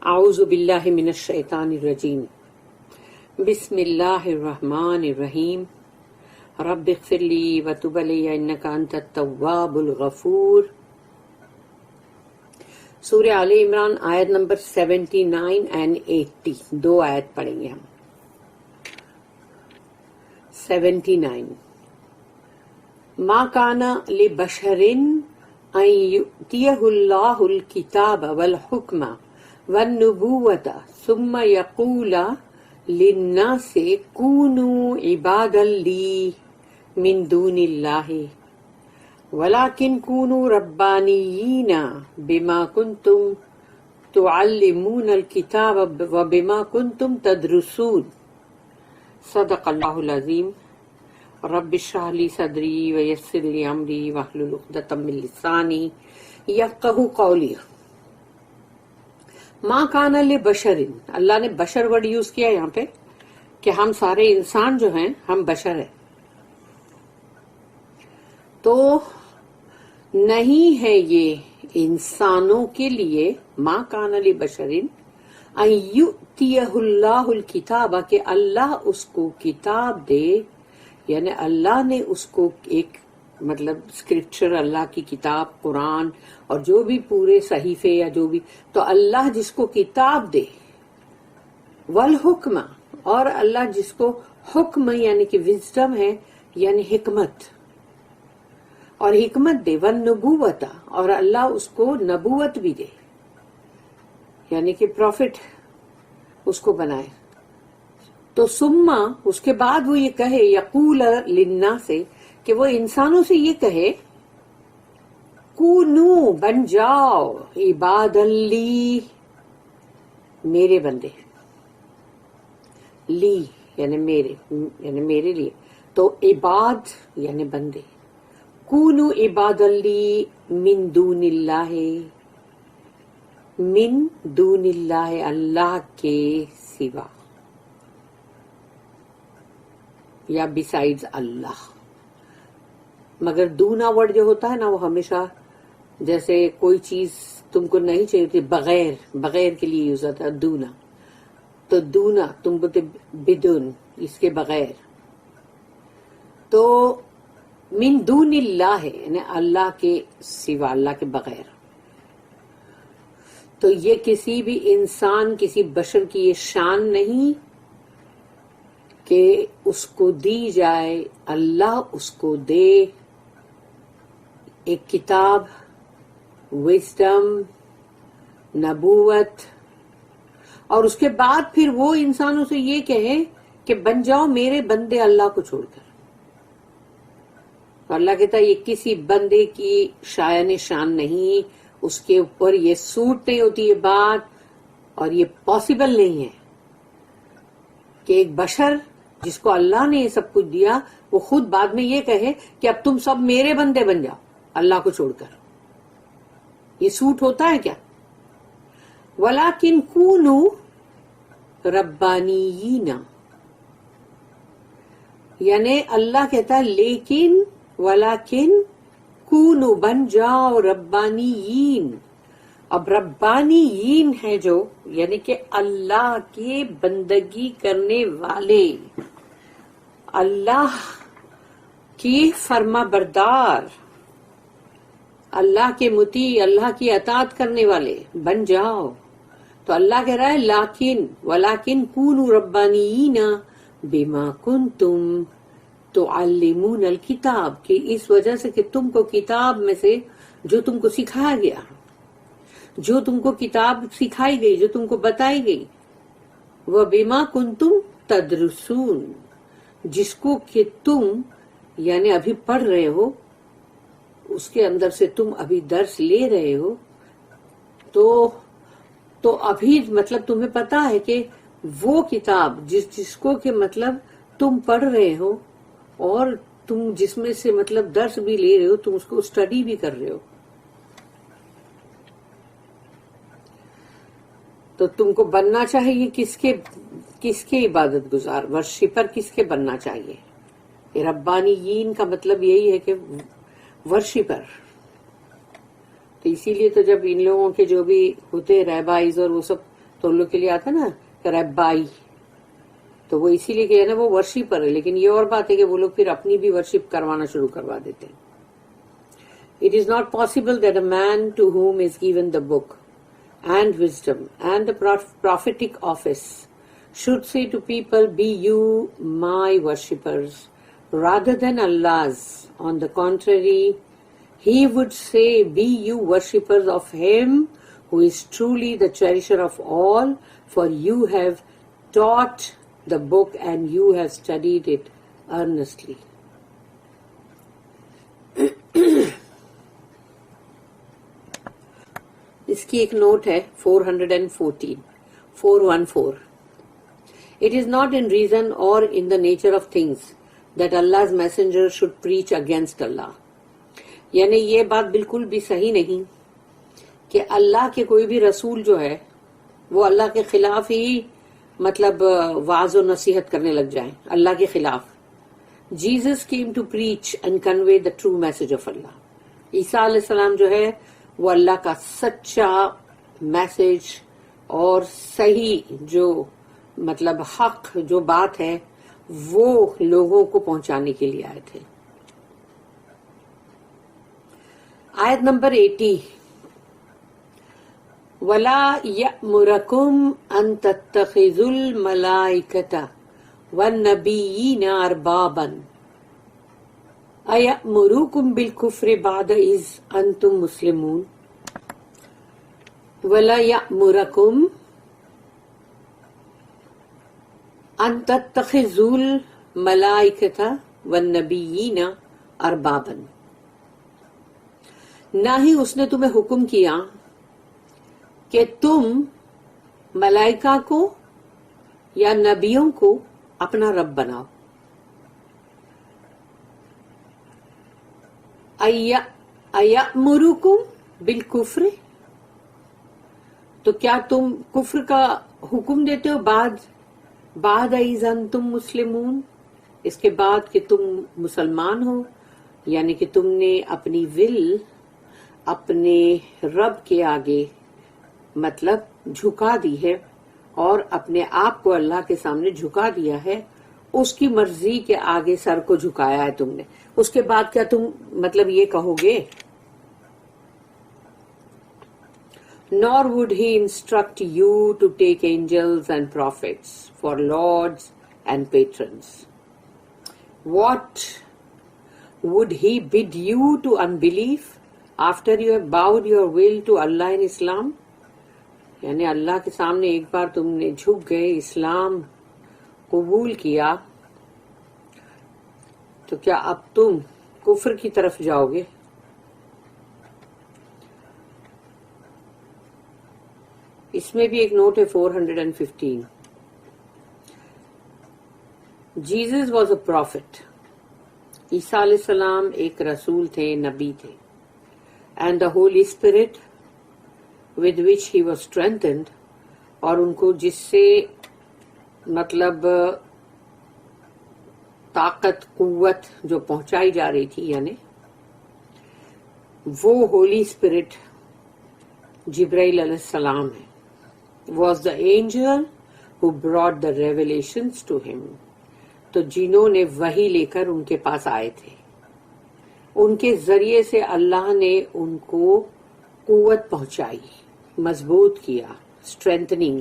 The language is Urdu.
اعوذ باللہ من الشیطان الرجیم بسم اللہ الرحمن الرحیم رب اغفر لی وتب علی انک انت التواب الغفور۔ سورہ آل عمران آیت نمبر 79 and 80، دو آیت پڑھیں گے ہم۔ 79 ما کان لبشر ان یؤتیہ اللہ الکتاب والحکم والنبوۃ ثم یقول للناس کونوا عبادا لی من دون اللہ ولکن کونوا ربانیین بما کنتم تعلمون الکتاب وبما کنتم تدرسون۔ صدق اللہ العظیم۔ رب اشرح لی صدری ویسر لی امری واحلل عقدۃ من لسانی یفقہوا قولی۔ ما کان لبشر، اللہ نے بشر ورڈ یوز کیا یہاں پہ کہ ہم سارے انسان جو ہیں ہم بشر ہیں، تو نہیں ہے یہ انسانوں کے لیے ما کان لبشر ان یؤتیہ اللہ الکتاب، کہ اللہ اس کو کتاب دے، یعنی اللہ نے اس کو ایک مطلب اسکرپچر، اللہ کی کتاب قرآن اور جو بھی پورے صحیفے یا جو بھی، تو اللہ جس کو کتاب دے، والحکم، اور اللہ جس کو حکم یعنی کہ وزڈم ہے یعنی حکمت، اور حکمت دے، والنبوۃ، اور اللہ اس کو نبوت بھی دے یعنی کہ پروفٹ اس کو بنائے، تو ثم اس کے بعد وہ یہ کہے، یقول للناس سے، کہ وہ انسانوں سے یہ کہے، کونو، بن جاؤ، عبادا لی، میرے بندے، لی یعنی میرے، یعنی میرے لیے، تو عباد یعنی بندے، کونو عبادا لی من دون اللہ، من دون اللہ، اللہ کے سوا یا بسائڈز اللہ۔ مگر دونا ورڈ جو ہوتا ہے نا، وہ ہمیشہ جیسے کوئی چیز تم کو نہیں چاہیے ہوتی، بغیر کے لیے یوز ہوتا ہے دونا، تو دونا تم بولتے بدون، اس کے بغیر، تو من دون اللہ ہے یعنی اللہ کے سوا، اللہ کے بغیر۔ تو یہ کسی بھی انسان، کسی بشر کی یہ شان نہیں کہ اس کو دی جائے، اللہ اس کو دے ایک کتاب، وزڈم، نبوت، اور اس کے بعد پھر وہ انسانوں سے یہ کہے کہ بن جاؤ میرے بندے اللہ کو چھوڑ کر۔ تو اللہ کہتا ہے یہ کسی بندے کی شایان شان نہیں، اس کے اوپر یہ سوٹ نہیں ہوتی یہ بات، اور یہ پاسبل نہیں ہے کہ ایک بشر جس کو اللہ نے یہ سب کچھ دیا وہ خود بعد میں یہ کہے کہ اب تم سب میرے بندے بن جاؤ اللہ کو چھوڑ کر۔ یہ سوٹ ہوتا ہے کیا؟ وَلَكِنْ كُونُوا رَبَّانِيِّينَ، یعنی اللہ کہتا ہے لیکن، وَلَكِنْ كُونُوا، بن جاؤ ربانیین۔ اب ربانیین ہے جو، یعنی کہ اللہ کے بندگی کرنے والے، اللہ کی فرما بردار، اللہ کے مطیع، اللہ کی اطاعت کرنے والے بن جاؤ۔ تو اللہ کہہ رہا ہے لیکن، وَلَكِنْ كُونُوا رَبَّانِيِّينَ بِمَا كُنْتُمْ تُعَلِّمُونَ الْكِتَابَ، کہ اس وجہ سے کہ تم کو کتاب میں سے جو تم کو سکھایا گیا، جو تم کو کتاب سکھائی گئی، جو تم کو بتائی گئی، وَبِمَا كُنْتُمْ تَدْرُسُونَ، جس کو کہ تم یعنی ابھی پڑھ رہے ہو، اس کے اندر سے تم ابھی درس لے رہے ہو، تو ابھی مطلب تمہیں پتا ہے کہ وہ کتاب جس کو کہ مطلب تم پڑھ رہے ہو اور تم جس میں سے مطلب درس بھی لے رہے ہو، تم اس کو اسٹڈی بھی کر رہے ہو، تو تم کو بننا چاہیے کس کے عبادت گزار، ورشپر کس کے بننا چاہیے؟ ربانیین کا مطلب یہی ہے کہ ورشپر۔ تو اسی لیے تو جب ان لوگوں کے جو بھی ہوتے ریبائز اور وہ سب تو ان لوگ کے لیے آتا نا ربائی, تو وہ اسی لیے کہ ہے نا وہ ورشپر ہے, لیکن یہ اور بات ہے کہ وہ لوگ پھر اپنی بھی ورشپ کروانا شروع کروا دیتے ہیں. It is not possible that a man to whom is given the book and wisdom and the prophetic office should say to people, be you my worshippers, rather than Allah's. On the contrary, he would say, be you worshippers of him who is truly the cherisher of all, for you have taught the book and you have studied it earnestly. اس کی ایک نوٹ ہے 414. It is not in reason or in the nature of things that Allah's messenger should preach against Allah. یعنی یہ بات بالکل بھی صحیح نہیں کہ اللہ کے کوئی بھی رسول جو ہے وہ اللہ کے خلاف ہی مطلب واعظ و نصیحت کرنے لگ جائیں, اللہ کے خلاف. Jesus came to preach and convey the true message of Allah. عیسیٰ علیہ السلام جو ہے وہ اللہ کا سچا میسج اور صحیح جو مطلب حق جو بات ہے وہ لوگوں کو پہنچانے کے لیے آئے تھے. آیت نمبر 80. وَلَا يَأْمُرَكُمْ أَن تَتَّخِذُوا الْمَلَائِكَةَ وَالنَّبِيِّينَ أَرْبَابًا أَيَأْمُرُكُمْ بِالْكُفْرِ بَعْدَ إِذْ أَنْتُمْ مُسْلِمُونَ. وَلَا يَأْمُرَكُمْ أَن تَتَّخِذُوا الْمَلَائِكَةَ وَالنَّبِيِّينَ أَرْبَابًا. نہ ہی اس نے تمہیں حکم کیا کہ تم ملائکہ کو یا نبیوں کو اپنا رب بناؤ. اَیَأْمُرُکُم بالکفر, تو کیا تم کفر کا حکم دیتے ہو بعد اذ انتم مسلمون, اس کے بعد کہ تم مسلمان ہو, یعنی کہ تم نے اپنی ول اپنے رب کے آگے مطلب جھکا دی ہے اور اپنے آپ کو اللہ کے سامنے جھکا دیا ہے, اس کی مرضی کے آگے سر کو جھکایا ہے تم نے. اس کے بعد کیا تم مطلب یہ کہو گے؟ Nor would he instruct you to take angels and prophets for lords and patrons. What would he bid you to unbelief after you have bowed your will to Allah and Islam? یعنی اللہ کے سامنے ایک بار تم نے جھک گئے, اسلام قبول کیا, تو کیا اب تم کفر کی طرف جاؤ گے؟ اس میں بھی ایک نوٹ ہے 415. Jesus was a prophet. عیسیٰ علیہ السلام ایک رسول تھے, نبی تھے. And the Holy Spirit with which he was strengthened, اور ان کو جس سے مطلب طاقت قوت جو پہنچائی جا رہی تھی, یعنی وہ ہولی اسپرٹ جبرائیل علیہ السلام ہے. was the angel who brought the revelations to him. تو جنہوں نے وحی لے کر ان کے پاس آئے تھے, ان کے ذریعے سے اللہ نے ان کو قوت پہنچائی, مضبوط کیا, strengthening.